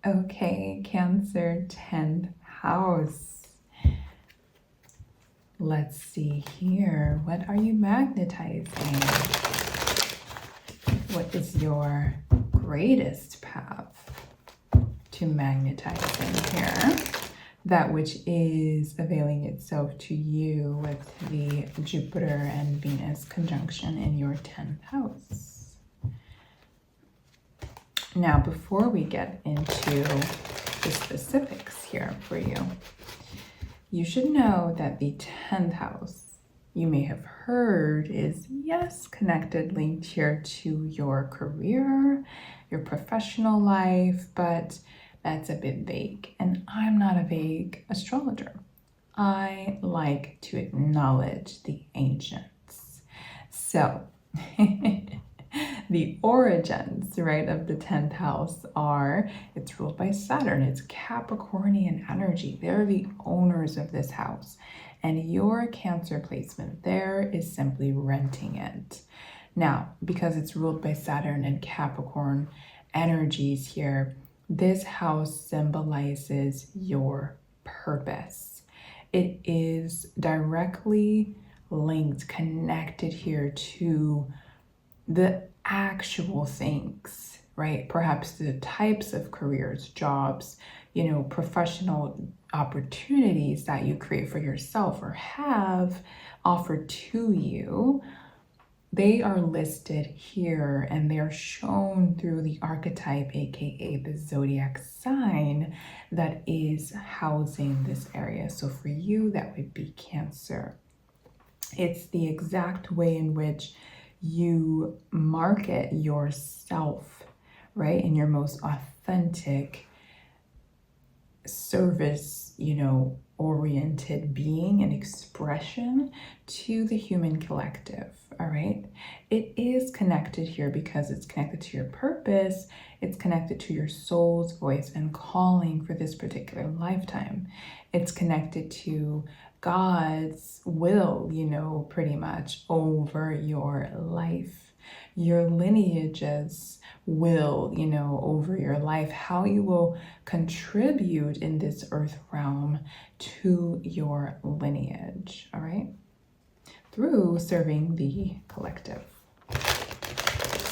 Okay, Cancer, 10th house. Let's see here. What are you magnetizing? What is your greatest path to magnetizing here? That which is availing itself to you with the Jupiter and Venus conjunction in your 10th house. Now, before we get into the specifics here for you, you should know that the 10th house, you may have heard, is yes, connected, linked here to your career, your professional life, but that's a bit vague. And I'm not a vague astrologer. I like to acknowledge the ancients. So, the origins, right, of the 10th house are, it's ruled by Saturn, it's Capricornian energy. They're the owners of this house. And your Cancer placement there is simply renting it. Now, because it's ruled by Saturn and Capricorn energies here, this house symbolizes your purpose. It is directly linked, connected here to the actual things, right? Perhaps the types of careers, jobs, professional opportunities that you create for yourself or have offered to you. They are listed here and they are shown through the archetype, aka the zodiac sign that is housing this area. So for you, that would be Cancer. It's the exact way in which you market yourself, right? In your most authentic service, oriented being and expression to the human collective. All right. It is connected here because it's connected to your purpose. It's connected to your soul's voice and calling for this particular lifetime. It's connected to God's will, pretty much over your life, your lineage's will, over your life, how you will contribute in this earth realm to your lineage, all right? Through serving the collective.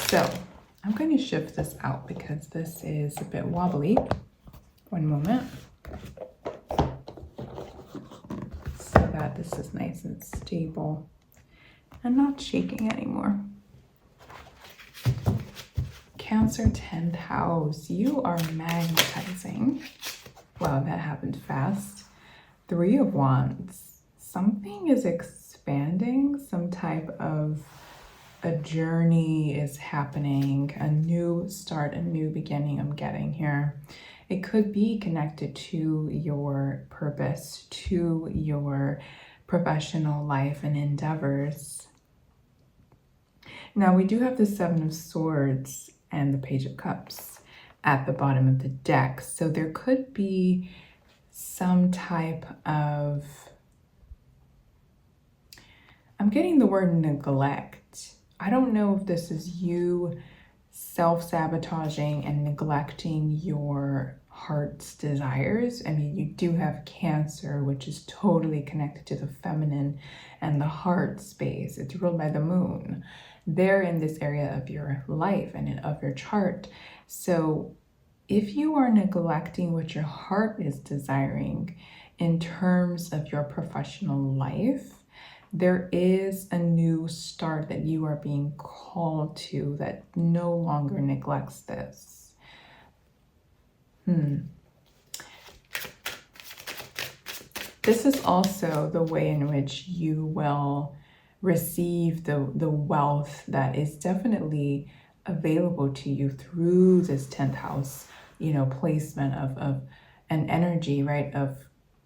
So I'm going to shift this out because this is a bit wobbly. One moment. So that this is nice and stable and not shaking anymore. Cancer 10th house, you are magnetizing. Wow, that happened fast. 3 of Wands. Something is expanding, some type of a journey is happening, a new start, a new beginning I'm getting here. It could be connected to your purpose, to your professional life and endeavors. Now we do have the 7 of Swords and the Page of Cups at the bottom of the deck. So there could be some type of, I'm getting the word neglect. I don't know if this is you self-sabotaging and neglecting your heart's desires. I mean, you do have Cancer, which is totally connected to the feminine and the heart space. It's ruled by the moon. They're in this area of your life and of your chart. So if you are neglecting what your heart is desiring in terms of your professional life, there is a new start that you are being called to that no longer neglects this. This is also the way in which you will receive the wealth that is definitely available to you through this 10th house, placement of an energy, right, of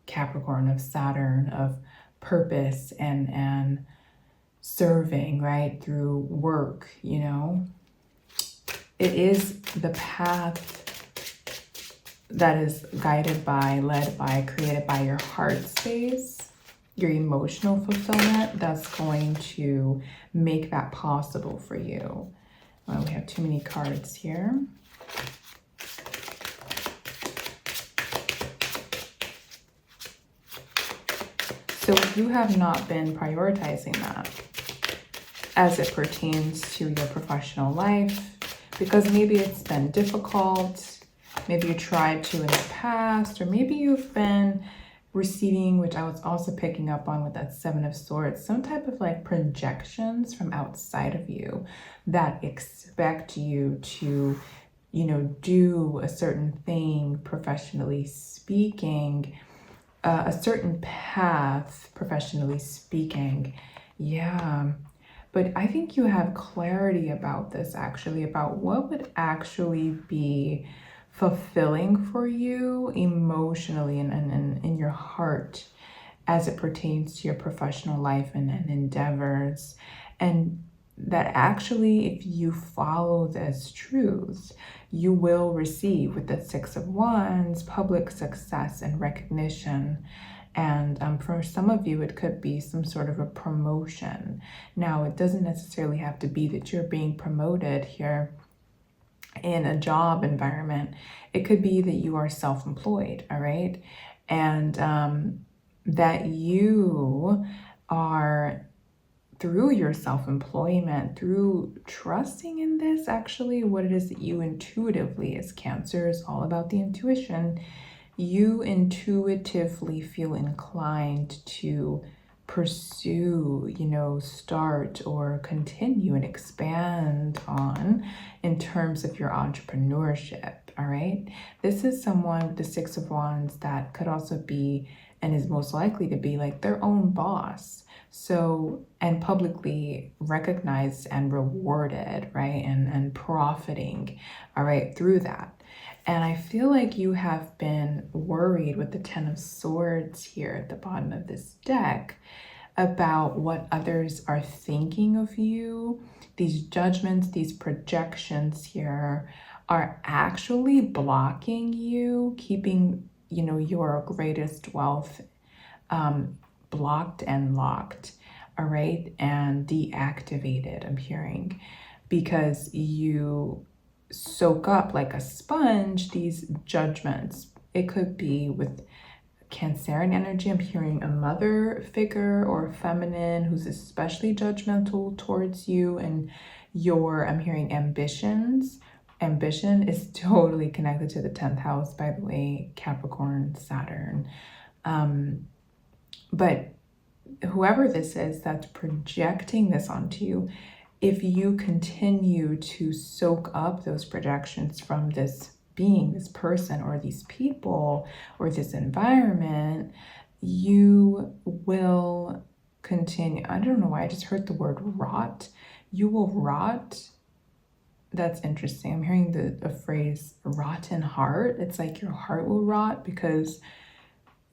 Capricorn, of Saturn, of purpose and serving, right, through work. It is the path that is guided by, led by, created by your heart space, your emotional fulfillment, that's going to make that possible for you. We have too many cards here. So if you have not been prioritizing that as it pertains to your professional life, because maybe it's been difficult, maybe you tried to in the past, or maybe you've been receiving, which I was also picking up on with that Seven of Swords, some type of like projections from outside of you that expect you to, you know, do a certain thing professionally speaking, a certain path professionally speaking. Yeah. But I think you have clarity about this actually, about what would actually be fulfilling for you emotionally and in your heart as it pertains to your professional life and endeavors. And that actually, if you follow this truth, you will receive with the Six of Wands, public success and recognition. And for some of you, it could be some sort of a promotion. Now, it doesn't necessarily have to be that you're being promoted here in a job environment. It could be that you are self-employed, all right? And that you are, through your self-employment, through trusting in this, actually, what it is that you intuitively, as Cancer is all about the intuition, you intuitively feel inclined to pursue, you know, start or continue and expand on in terms of your entrepreneurship, all right? This is someone with the Six of Wands that could also be, and is most likely to be, like their own boss. So, and publicly recognized and rewarded, right? And profiting, all right, through that. And I feel like you have been worried with the Ten of Swords here at the bottom of this deck about what others are thinking of you. These judgments, these projections here are actually blocking you, keeping, you know, your greatest wealth blocked and locked, all right, and deactivated, I'm hearing, because you soak up like a sponge these judgments. It could be with Cancerian energy. I'm hearing a mother figure or feminine who's especially judgmental towards you and your, I'm hearing ambitions. Ambition is totally connected to the 10th house, by the way, Capricorn, Saturn. But whoever this is that's projecting this onto you, if you continue to soak up those projections from this being, this person, or these people, or this environment, you will continue. I don't know why I just heard the word rot. You will rot. That's interesting. I'm hearing the phrase rotten heart. It's like your heart will rot because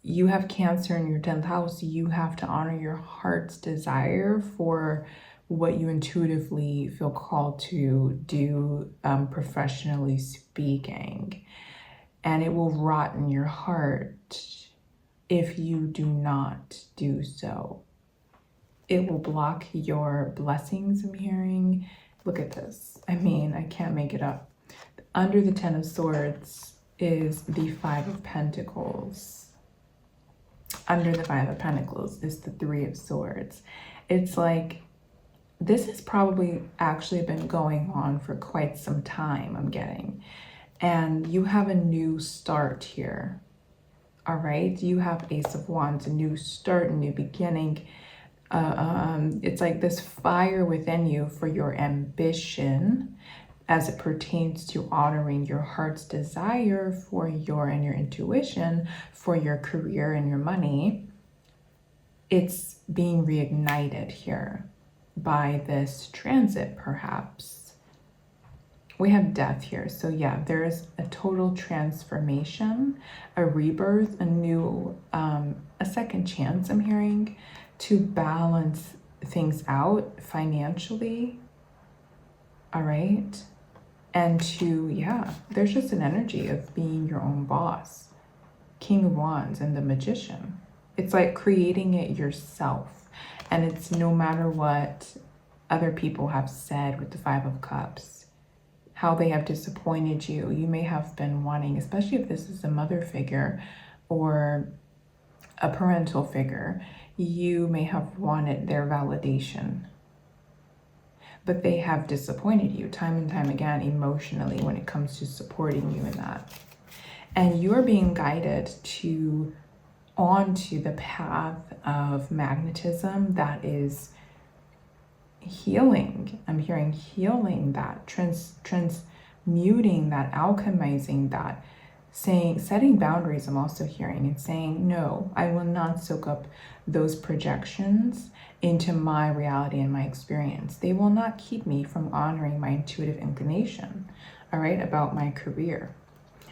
you have Cancer in your 10th house. You have to honor your heart's desire for what you intuitively feel called to do, professionally speaking. And it will rot in your heart if you do not do so. It will block your blessings, I'm hearing. Look at this. I mean, I can't make it up. Under the Ten of Swords is the Five of Pentacles. Under the Five of Pentacles is the Three of Swords. It's like, this has probably actually been going on for quite some time, I'm getting. And you have a new start here, all right? You have Ace of Wands, a new start, a new beginning. It's like this fire within you for your ambition as it pertains to honoring your heart's desire for your intuition for your career and your money. It's being reignited here by this transit, perhaps. We have death here. So yeah, there is a total transformation, a rebirth, a new, a second chance, I'm hearing, to balance things out financially, all right? And to, yeah, there's just an energy of being your own boss. King of Wands and the Magician. It's like creating it yourself. And it's no matter what other people have said with the Five of Cups, how they have disappointed you. You may have been wanting, especially if this is a mother figure or a parental figure, you may have wanted their validation, but they have disappointed you time and time again emotionally when it comes to supporting you in that. And you're being guided onto the path of magnetism that is healing. I'm hearing healing, that transmuting, that alchemizing, that setting boundaries. I'm also hearing and saying, no, I will not soak up those projections into my reality and my experience. They will not keep me from honoring my intuitive inclination, all right, about my career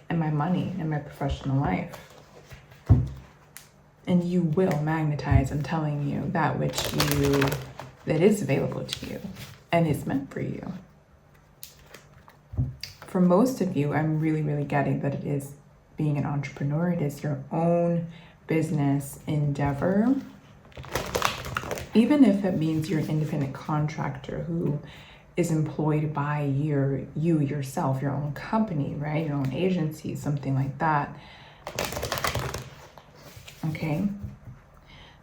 and my money and my professional life. And you will magnetize, I'm telling you, that is available to you and is meant for you. For most of you, I'm really, really getting that it is being an entrepreneur. It is your own business endeavor. Even if it means you're an independent contractor who is employed by you yourself, your own company, right? Your own agency, something like that. Okay.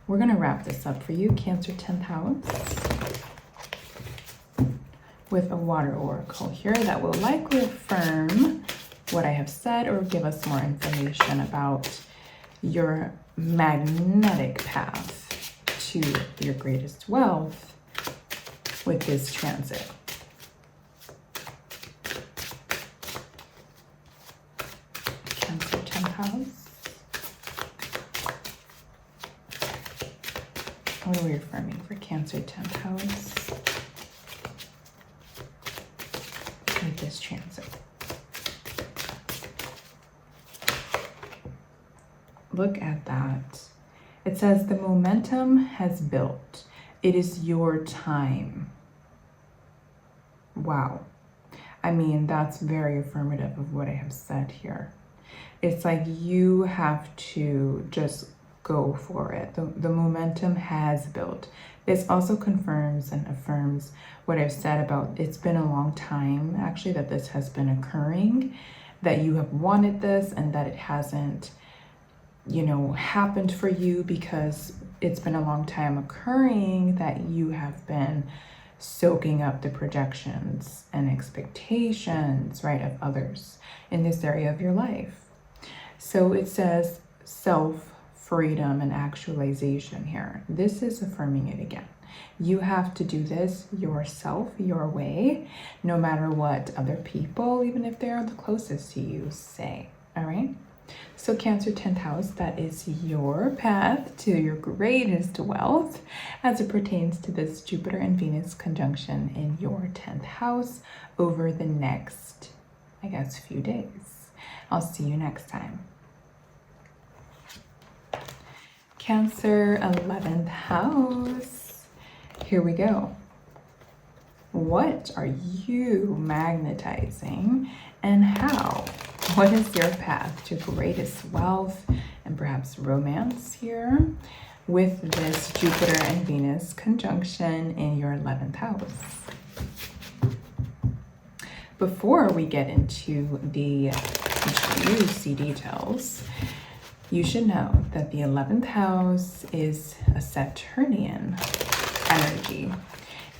We're going to wrap this up for you, Cancer 10th house, with a water oracle here that will likely affirm what I have said or give us more information about your magnetic path to your greatest wealth with this transit. Cancer 10th house. What are we affirming for Cancer 10th house with this transit? Look at that. It says the momentum has built. It is your time. Wow. I mean, that's very affirmative of what I have said here. It's like you have to just go for it. The momentum has built. This also confirms and affirms what I've said about it's been a long time actually that this has been occurring, that you have wanted this and that it hasn't, happened for you because it's been a long time occurring, that you have been soaking up the projections and expectations, right, of others in this area of your life. So it says self-freedom and actualization here. This is affirming it again. You have to do this yourself, your way, no matter what other people, even if they're the closest to you, say, all right? So Cancer 10th house, that is your path to your greatest wealth as it pertains to this Jupiter and Venus conjunction in your 10th house over the next, few days. I'll see you next time. Cancer 11th house. Here we go. What are you magnetizing and how? What is your path to greatest wealth and perhaps romance here with this Jupiter and Venus conjunction in your 11th house? Before we get into the juicy details, you should know that the 11th house is a Saturnian energy.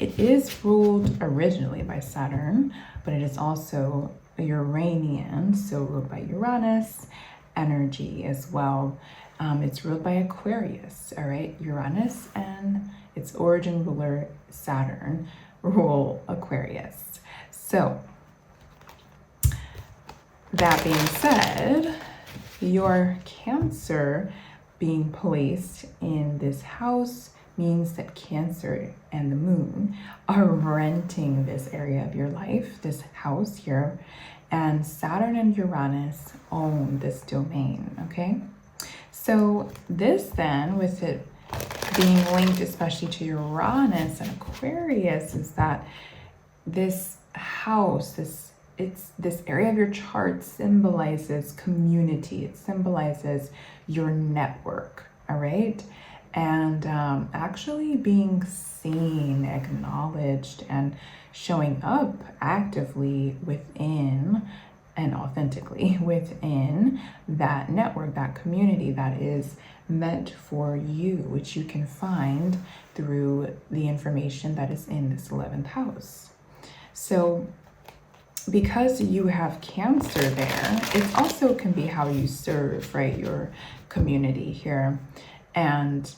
It is ruled originally by Saturn, but it is also a Uranian, so ruled by Uranus energy as well. It's ruled by Aquarius, all right? Uranus and its origin ruler Saturn rule Aquarius. So that being said, your Cancer being placed in this house means that Cancer and the moon are renting this area of your life, this house here, and Saturn and Uranus own this domain, okay? So this then, with it being linked especially to Uranus and Aquarius, is that this house, this area of your chart symbolizes community. It symbolizes your network, all right? And actually being seen, acknowledged, and showing up actively within and authentically within that network, that community that is meant for you, which you can find through the information that is in this 11th house. So because you have Cancer there, it also can be how you serve, right, your community here, and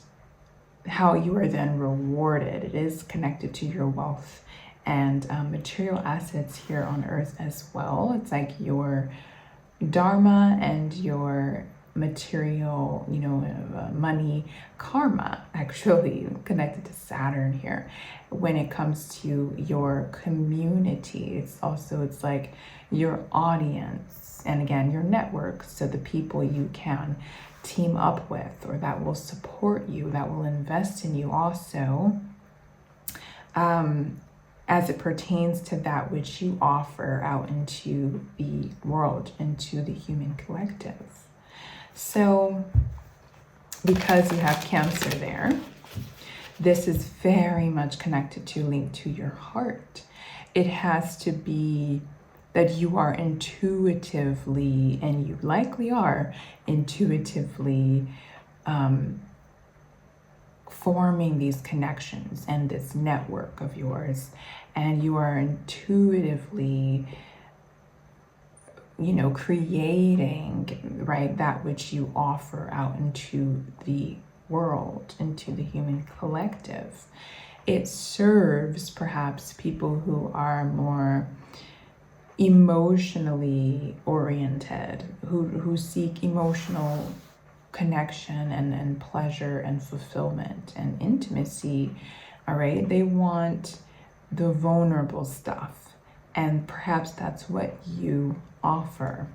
how you are then rewarded. It is connected to your wealth and material assets here on earth as well. It's like your dharma and your material, money karma, actually connected to Saturn here. When it comes to your community, it's like your audience, and again, your network. So the people you can team up with, or that will support you, that will invest in you also, as it pertains to that which you offer out into the world, into the human collective. So because you have Cancer there, this is very much connected to, linked to your heart. It has to be that you are intuitively, and you likely are intuitively forming these connections and this network of yours, and you are intuitively creating, right, that which you offer out into the world, into the human collective. It serves perhaps people who are more emotionally oriented, who seek emotional connection and pleasure and fulfillment and intimacy. All right, they want the vulnerable stuff, and perhaps that's what you offer.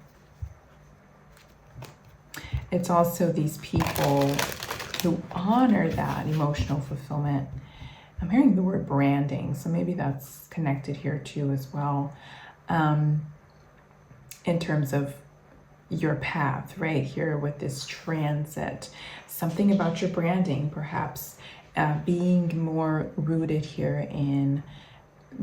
It's also these people who honor that emotional fulfillment. I'm hearing the word branding, so maybe that's connected here too as well, in terms of your path right here with this transit. Something about your branding, perhaps being more rooted here in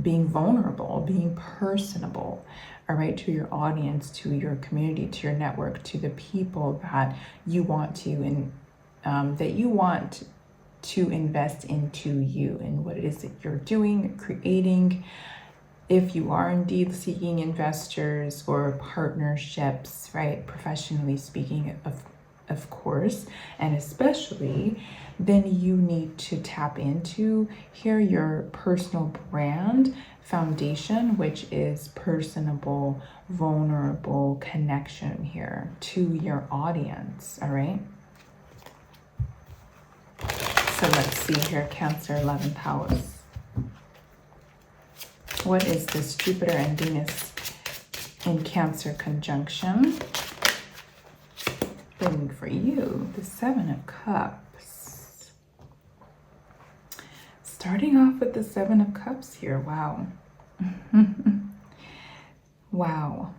being vulnerable, being personable, all right, to your audience, to your community, to your network, to the people that you want to, and that you want to invest into you and what it is that you're doing, creating. If you are indeed seeking investors or partnerships, right, professionally speaking, of course, and especially, then you need to tap into here your personal brand foundation, which is personable, vulnerable connection here to your audience, all right? So let's see here, Cancer, 11th house. What is this Jupiter and Venus in Cancer conjunction bringing for you? The 7 of Cups. Starting off with the 7 of Cups here. Wow. Wow.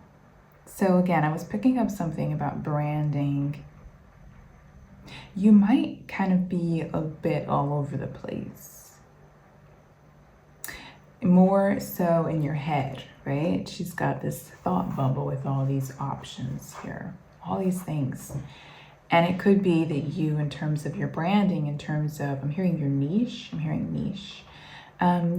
So again, I was picking up something about branding. You might kind of be a bit all over the place. More so in your head, right? She's got this thought bubble with all these options here, all these things. And it could be that you, in terms of your branding, in terms of, I'm hearing your niche, I'm hearing niche.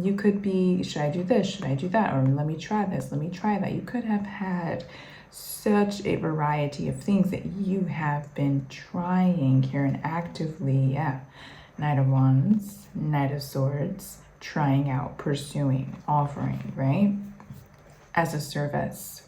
You could be, should I do this? Should I do that? Or let me try this, let me try that. You could have had such a variety of things that you have been trying here and actively, Knight of Wands, Knight of Swords, trying out, pursuing, offering, right, as a service.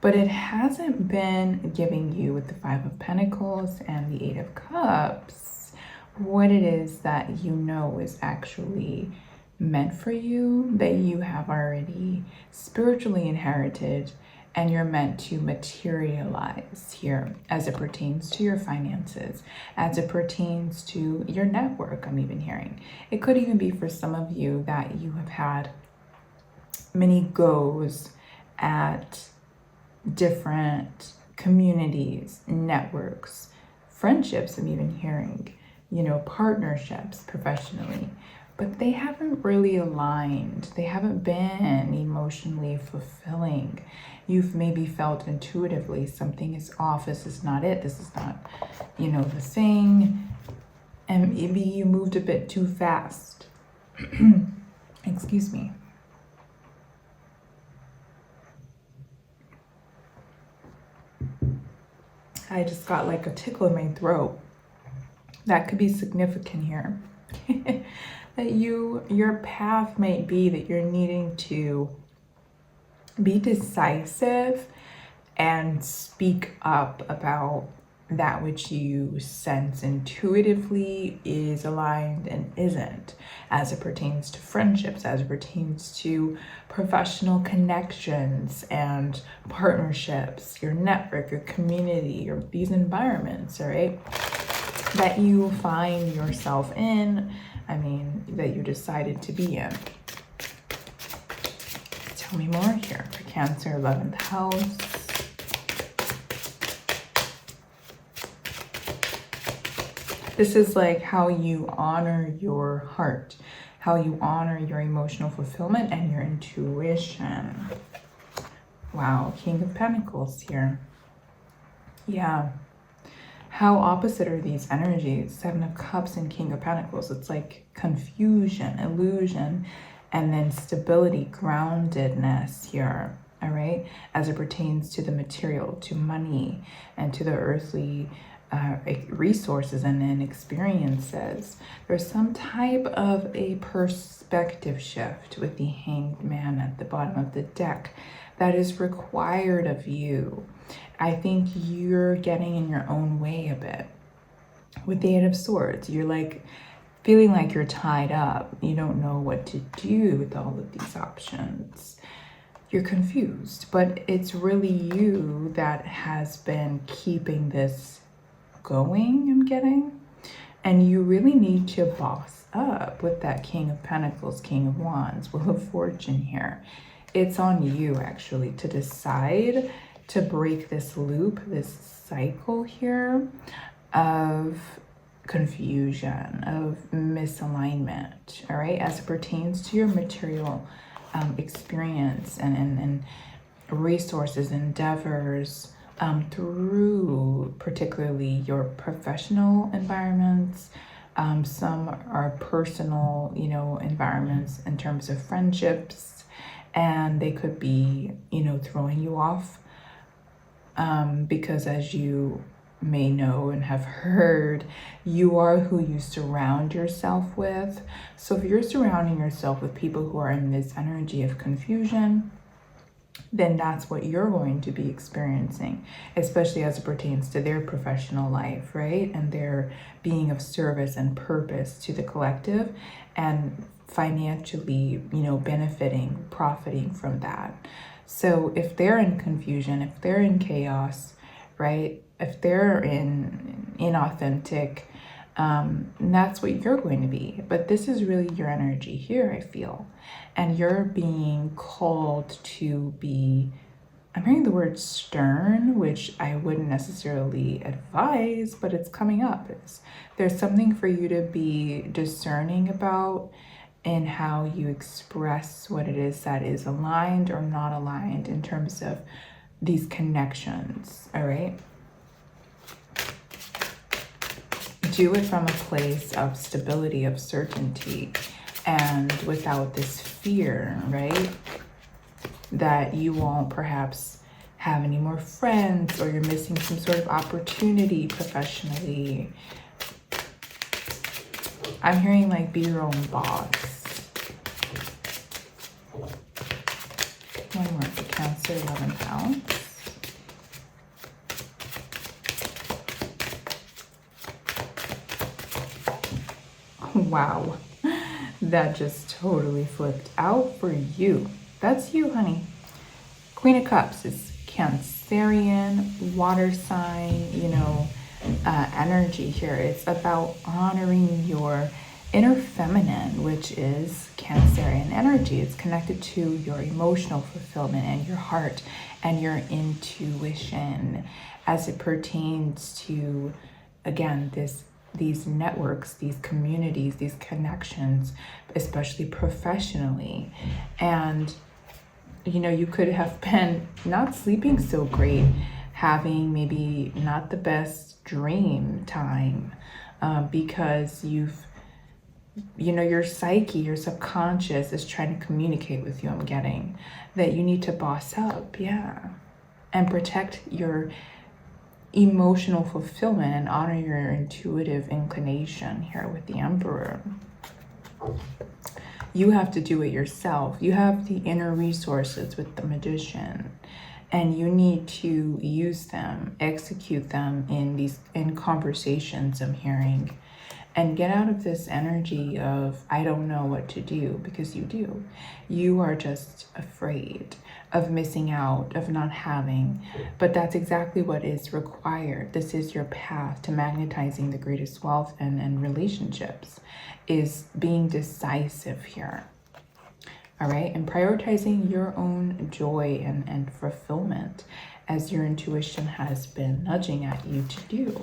But it hasn't been giving you, with the 5 of Pentacles and the 8 of Cups, what it is that you know is actually meant for you, that you have already spiritually inherited, and you're meant to materialize here as it pertains to your finances, as it pertains to your network. I'm even hearing it could even be for some of you that you have had many goes at different communities, networks, friendships. I'm even hearing, partnerships professionally, but they haven't really aligned. They haven't been emotionally fulfilling. You've maybe felt intuitively something is off. This is not it. This is not, the thing. And maybe you moved a bit too fast. Excuse me. I just got like a tickle in my throat. That could be significant here. That your path might be that you're needing to be decisive and speak up about that which you sense intuitively is aligned and isn't, as it pertains to friendships, as it pertains to professional connections and partnerships, your network, your community, or these environments, all right, that you find yourself in, that you decided to be in. Tell me more here for Cancer, 11th house. This is like how you honor your heart, how you honor your emotional fulfillment and your intuition. Wow, King of Pentacles here. Yeah. How opposite are these energies? 7 of Cups and King of Pentacles. It's like confusion, illusion, and then stability, groundedness here, all right? As it pertains to the material, to money, and to the earthly resources and then experiences. There's some type of a perspective shift with the Hanged Man at the bottom of the deck that is required of you. I think you're getting in your own way a bit. With the 8 of Swords, you're like feeling like you're tied up. You don't know what to do with all of these options. You're confused, but it's really you that has been keeping this going, I'm getting. And you really need to boss up with that King of Pentacles, King of Wands, Wheel of Fortune here. It's on you actually to decide to break this loop, this cycle here of confusion, of misalignment, all right, as it pertains to your material experience and resources, endeavors, through particularly your professional environments. Some are personal, environments in terms of friendships, and they could be, throwing you off. Because as you may know and have heard, you are who you surround yourself with. So if you're surrounding yourself with people who are in this energy of confusion, then that's what you're going to be experiencing, especially as it pertains to their professional life, right? And their being of service and purpose to the collective and financially, benefiting, profiting from that. So if they're in confusion, if they're in chaos, right? If they're in inauthentic, that's what you're going to be. But this is really your energy here, I feel. And you're being called to be, I'm hearing the word stern, which I wouldn't necessarily advise, but it's coming up. There's something for you to be discerning about in how you express what it is that is aligned or not aligned in terms of these connections, all right? Do it from a place of stability, of certainty, and without this fear, right? That you won't perhaps have any more friends, or you're missing some sort of opportunity professionally. I'm hearing like be your own boss. One more for Cancer, 11th house. Wow, that just totally flipped out for you. That's you, honey. Queen of Cups is Cancerian, water sign, energy here. It's about honoring your inner feminine, which is Cancerian energy. It's connected to your emotional fulfillment and your heart and your intuition as it pertains to, again, this these networks, these communities, these connections, especially professionally. And you know, you could have been not sleeping so great, having maybe not the best dream time, because you know, your psyche, your subconscious is trying to communicate with you. I'm getting that you need to boss up, yeah, and protect your emotional fulfillment and honor your intuitive inclination here with the Emperor. You have to do it yourself. You have the inner resources with the Magician, and you need to use them, execute them in conversations I'm hearing, and get out of this energy of I don't know what to do, because you do. You are just afraid of missing out, of not having, but that's exactly what is required. This is your path to magnetizing the greatest wealth and relationships, is being decisive here. All right, and prioritizing your own joy and fulfillment, as your intuition has been nudging at you to do.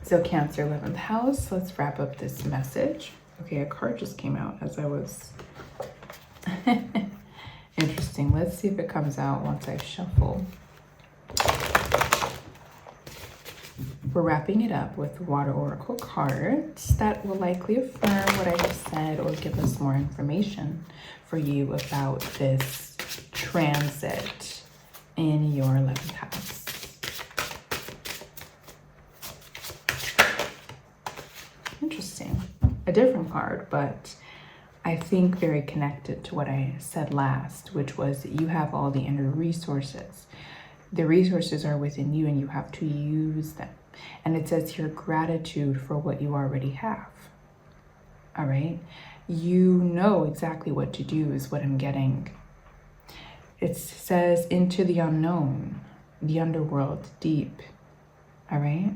So Cancer 11th house, let's wrap up this message. Okay, a card just came out as I was interesting. Let's see if it comes out once I shuffle. We're wrapping it up with Water Oracle cards that will likely affirm what I just said or give us more information for you about this transit in your 11th house. Interesting. A different card, but I think very connected to what I said last, which was that you have all the inner resources. The resources are within you and you have to use them. And it says here, gratitude for what you already have. All right. You know exactly what to do is what I'm getting. It says into the unknown, the underworld, deep. All right.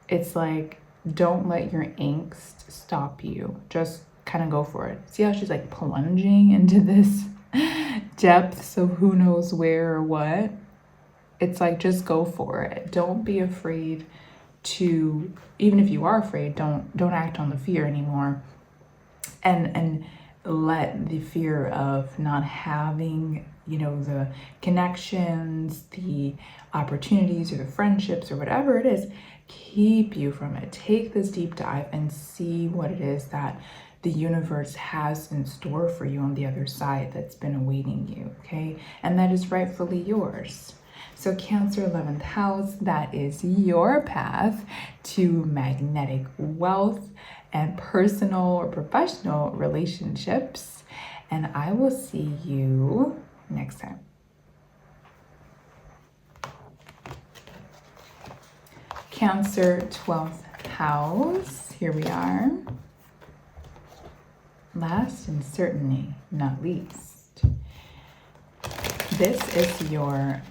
It's like, don't let your angst stop you. Just kind of go for it. See how she's like plunging into this depths of who knows where or what? It's like, just go for it. Don't be afraid to, even if you are afraid, don't act on the fear anymore. And let the fear of not having, you know, the connections, the opportunities or the friendships or whatever it is, keep you from it. Take this deep dive and see what it is that the universe has in store for you on the other side that's been awaiting you, okay? And that is rightfully yours. So Cancer 11th house, that is your path to magnetic wealth and personal or professional relationships. And I will see you next time. Cancer 12th house, here we are. Last and certainly not least, this is your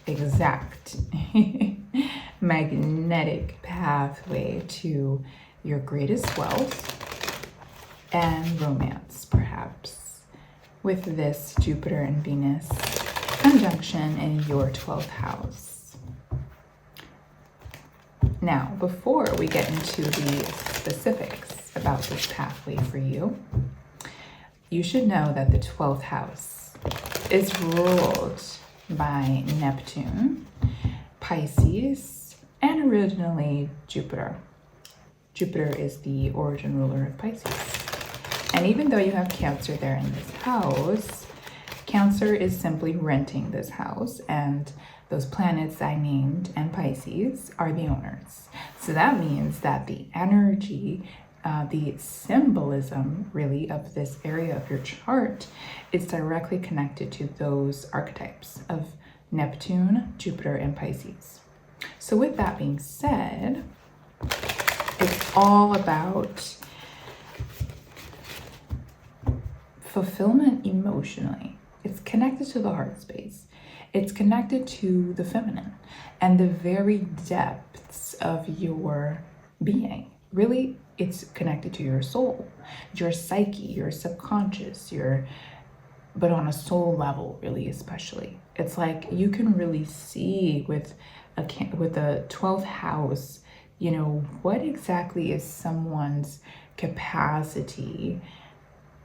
exact magnetic pathway to your greatest wealth and romance, perhaps, with this Jupiter and Venus conjunction in your 12th house. Now, before we get into the specifics about this pathway for you, you should know that the 12th house is ruled by Neptune, Pisces, and originally Jupiter. Jupiter is the origin ruler of Pisces. And even though you have Cancer there in this house, Cancer is simply renting this house, and those planets I named and Pisces are the owners. So that means that the energy, the symbolism really of this area of your chart is directly connected to those archetypes of Neptune, Jupiter, and Pisces. So with that being said, it's all about fulfillment emotionally. It's connected to the heart space. It's connected to the feminine and the very depths of your being. Really, it's connected to your soul, your psyche, your subconscious, your but on a soul level, really, especially. It's like you can really see with the 12th house, you know, what exactly is someone's capacity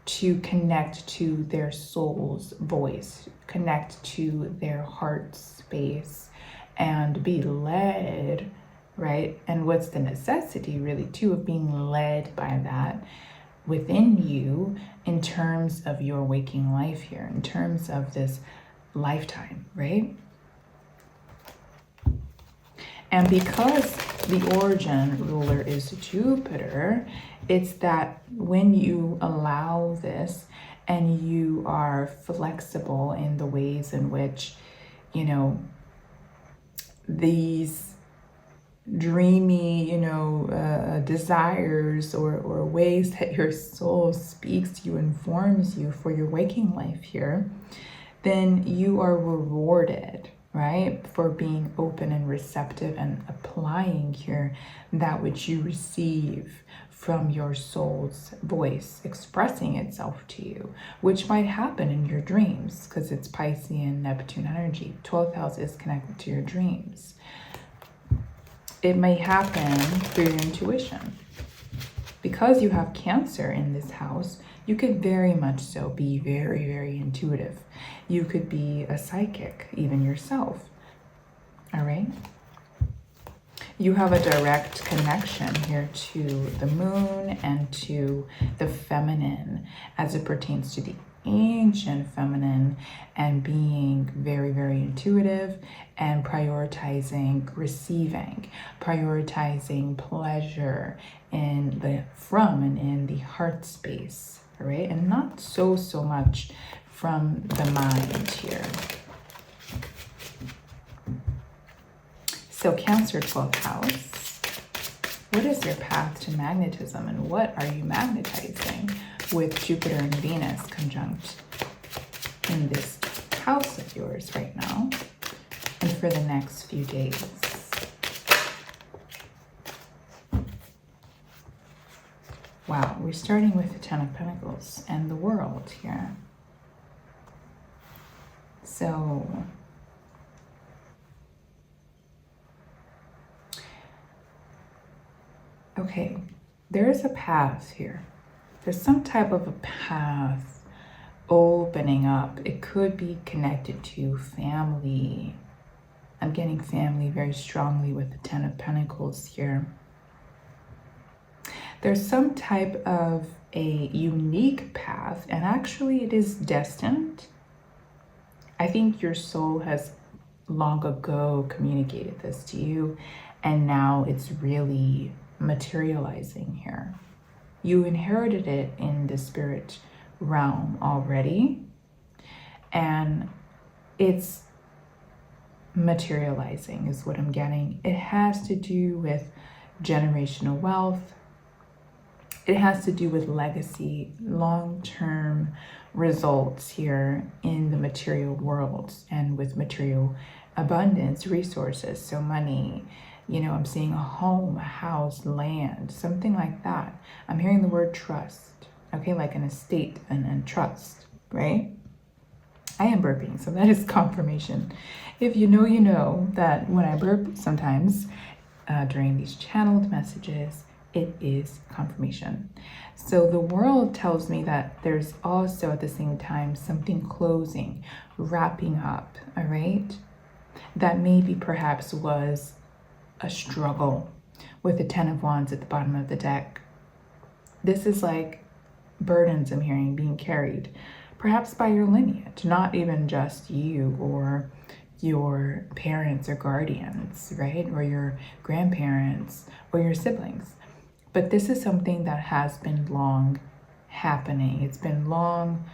to connect to their soul's voice, connect to their heart space, and be led, right? And what's the necessity, really, too, of being led by that within you in terms of your waking life here, in terms of this lifetime, right? And because the origin ruler is Jupiter, it's that when you allow this and you are flexible in the ways in which, you know, these dreamy, you know, desires or ways that your soul speaks to you, informs you for your waking life here, then you are rewarded, right, for being open and receptive and applying here that which you receive from your soul's voice expressing itself to you, which might happen in your dreams because it's Piscean Neptune energy. 12th house is connected to your dreams. It may happen through your intuition. Because you have Cancer in this house, you could very much so be very, very intuitive. You could be a psychic, even yourself. All right? You have a direct connection here to the moon and to the feminine as it pertains to the ancient feminine and being very, very intuitive and prioritizing receiving, prioritizing pleasure in the from and in the heart space, right? And not so much from the mind here. So Cancer 12th house, what is your path to magnetism and what are you magnetizing with Jupiter and Venus conjunct in this house of yours right now and for the next few days? Wow, we're starting with the Ten of Pentacles and the World here. So okay, there is a path here. There's some type of a path opening up. It could be connected to family. I'm getting family very strongly with the Ten of Pentacles here. There's some type of a unique path, and actually it is destined. I think your soul has long ago communicated this to you, and now it's really materializing here. You inherited it in the spirit realm already, and it's materializing is what I'm getting. It has to do with generational wealth. It has to do with legacy, long-term results here in the material world and with material abundance, resources, so money. You know, I'm seeing a home, a house, land, something like that. I'm hearing the word trust, okay, like an estate and trust, right? I am burping, so that is confirmation. If you know, you know that when I burp sometimes during these channeled messages, it is confirmation. So the world tells me that there's also at the same time something closing, wrapping up, all right? That maybe perhaps was a struggle with the Ten of Wands at the bottom of the deck. This is like burdens I'm hearing being carried, perhaps by your lineage, not even just you or your parents or guardians, right? Or your grandparents or your siblings. But this is something that has been long happening. It's been long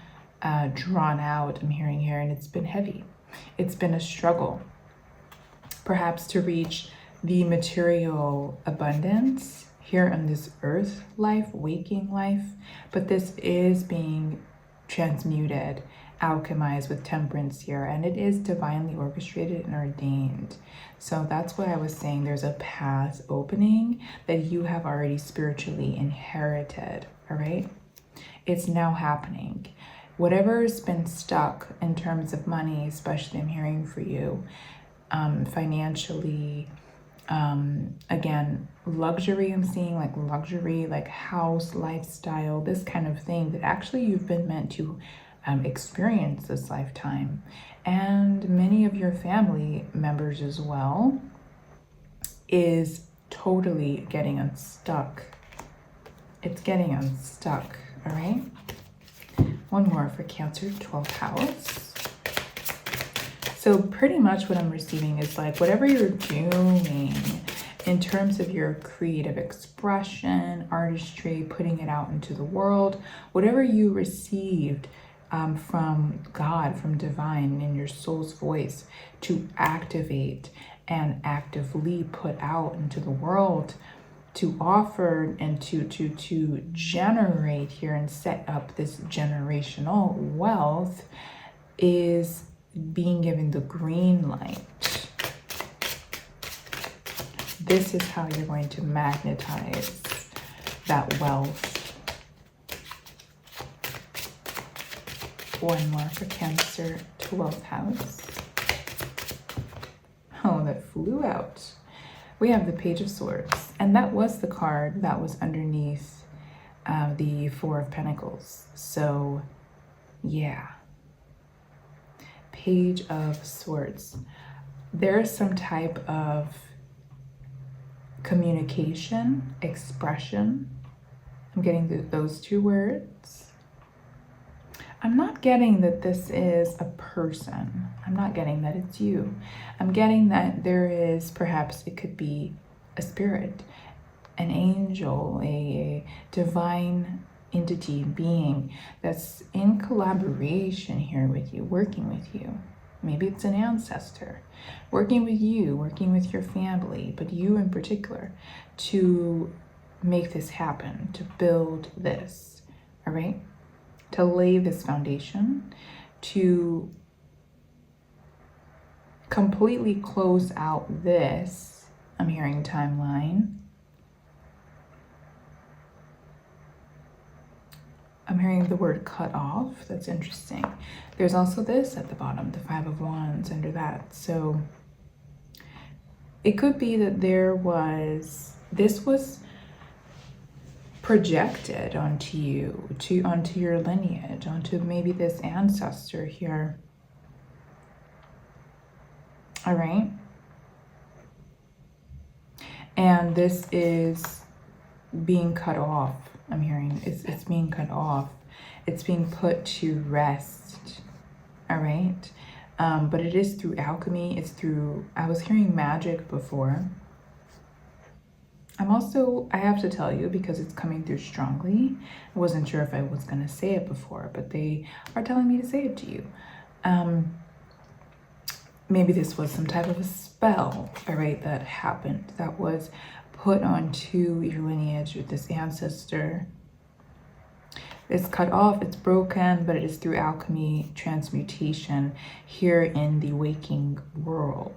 drawn out, I'm hearing here, and it's been heavy. It's been a struggle, perhaps to reach the material abundance here on this earth life, waking life, but this is being transmuted, alchemized with temperance here, and it is divinely orchestrated and ordained. So that's why I was saying there's a path opening that you have already spiritually inherited, all right? It's now happening. whatever's been stuck in terms of money, especially I'm hearing for you, financially, again, luxury, I'm seeing like luxury, like house, lifestyle, this kind of thing that actually you've been meant to experience this lifetime. And many of your family members as well is totally getting unstuck. It's getting unstuck, all right? One more for Cancer, 12th house. So pretty much what I'm receiving is like whatever you're doing in terms of your creative expression, artistry, putting it out into the world, whatever you received from God, from divine, in your soul's voice to activate and actively put out into the world, to offer and to generate here and set up this generational wealth, is being given the green light. This is how you're going to magnetize that wealth. One more for Cancer, 12th house. Oh, that flew out. We have the Page of Swords, and that was the card that was underneath the Four of Pentacles. So, yeah. Page of Swords. There's some type of communication, expression. I'm getting those two words. I'm not getting that this is a person. I'm not getting that it's you. I'm getting that there is, perhaps it could be a spirit, an angel, a divine entity, being that's in collaboration here with you, working with you. Maybe it's an ancestor working with you, working with your family, but you in particular, to make this happen, to build this, all right? To lay this foundation, to completely close out this, I'm hearing timeline. I'm hearing the word cut off. That's interesting. There's also this at the bottom, the Five of Wands under that. So it could be that this was projected onto you, onto your lineage, onto maybe this ancestor here. All right. And this is being cut off. I'm hearing it's being cut off. It's being put to rest. All right. But it is through alchemy. It's through, I was hearing magic before. I have to tell you, because it's coming through strongly. I wasn't sure if I was going to say it before, but they are telling me to say it to you. Maybe this was some type of a spell, all right, that happened, that was put onto your lineage with this ancestor. It's cut off, it's broken, but it is through alchemy, transmutation here in the waking world.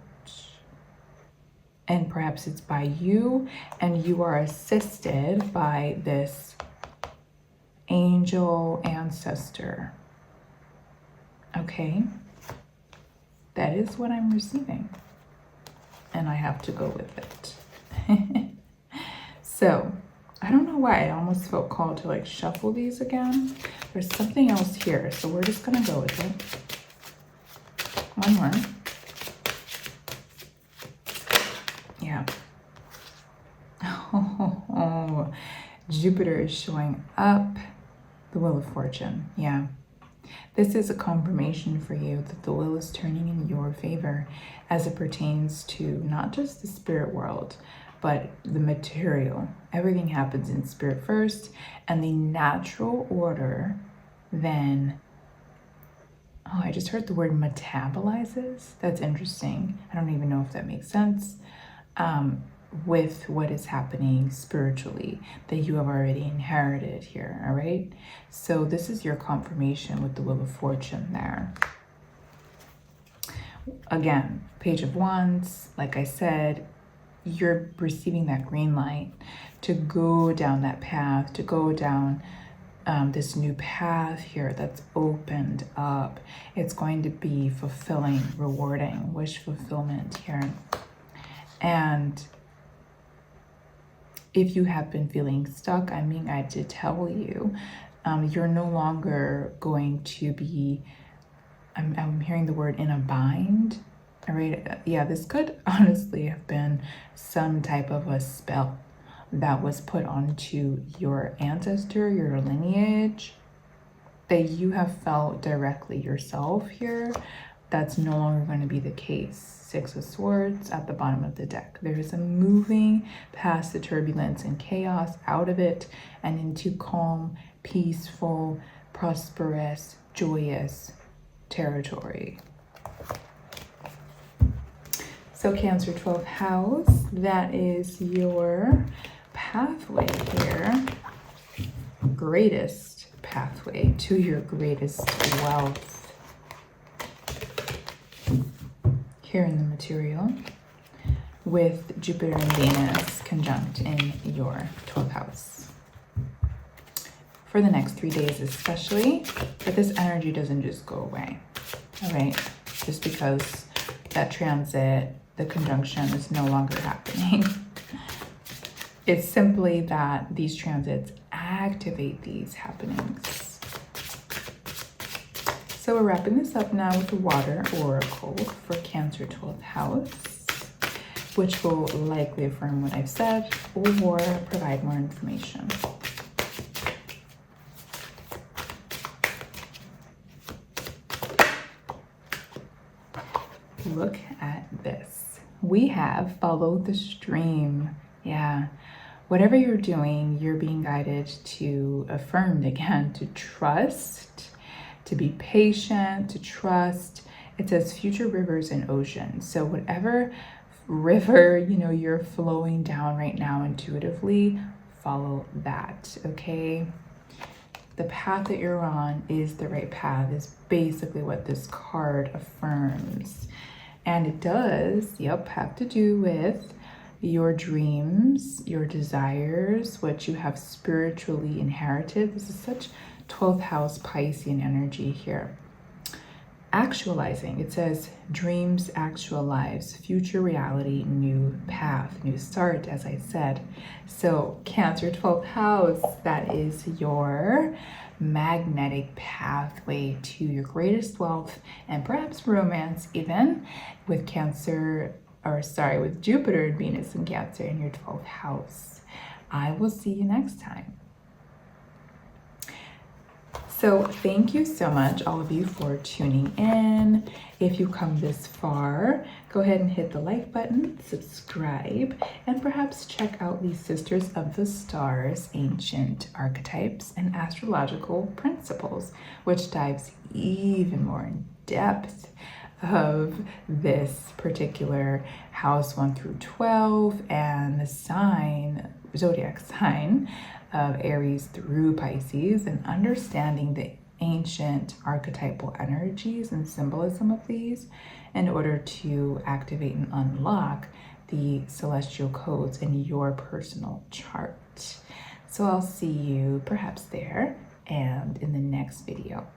And perhaps it's by you, and you are assisted by this angel ancestor. Okay, that is what I'm receiving, and I have to go with it. So I don't know why I almost felt called to like shuffle these again. There's something else here, so we're just gonna go with it. One more. Yeah. Oh, Jupiter is showing up. The Wheel of Fortune. Yeah. This is a confirmation for you that the wheel is turning in your favor as it pertains to not just the spirit world, but the material. Everything happens in spirit first, and the natural order then, oh, I just heard the word metabolizes. That's interesting. I don't even know if that makes sense. With what is happening spiritually that you have already inherited here, all right? So this is your confirmation with the Wheel of Fortune there. Again, Page of Wands, like I said, you're receiving that green light to go down that path, to go down this new path here that's opened up. It's going to be fulfilling, rewarding, wish fulfillment here. And if you have been feeling stuck, I mean, I did tell you, you're no longer going to be, I'm hearing the word in a bind. All right, yeah, this could honestly have been some type of a spell that was put onto your ancestor, your lineage, that you have felt directly yourself here. That's no longer going to be the case. 6 of Swords at the bottom of the deck. There is a moving past the turbulence and chaos, out of it and into calm, peaceful, prosperous, joyous territory. So Cancer 12th house, that is your pathway here, greatest pathway to your greatest wealth here in the material, with Jupiter and Venus conjunct in your 12th house for the next 3 days especially. But this energy doesn't just go away, all right? Just because that transit, the conjunction, is no longer happening. It's simply that these transits activate these happenings. So we're wrapping this up now with the water oracle for Cancer 12th house, which will likely affirm what I've said or provide more information. Look at this. We have followed the stream. Yeah. Whatever you're doing, you're being guided to, affirmed again, to trust, to be patient, to trust. It says future rivers and oceans. So whatever river, you're flowing down right now intuitively, follow that, okay? The path that you're on is the right path, is basically what this card affirms. And it does, have to do with your dreams, your desires, what you have spiritually inherited. This is such 12th house Piscean energy here. Actualizing, it says dreams actualize, future reality, new path, new start, as I said. So Cancer 12th house, that is your magnetic pathway to your greatest wealth and perhaps romance, even with with Jupiter and Venus and Cancer in your 12th house. I will see you next time. So thank you so much, all of you, for tuning in. If you come this far, go ahead and hit the like button, subscribe, and perhaps check out the Sisters of the Stars Ancient Archetypes and Astrological Principles, which dives even more in depth of this particular house 1 through 12 and the zodiac sign of Aries through Pisces, and understanding the ancient archetypal energies and symbolism of these in order to activate and unlock the celestial codes in your personal chart. So I'll see you perhaps there and in the next video.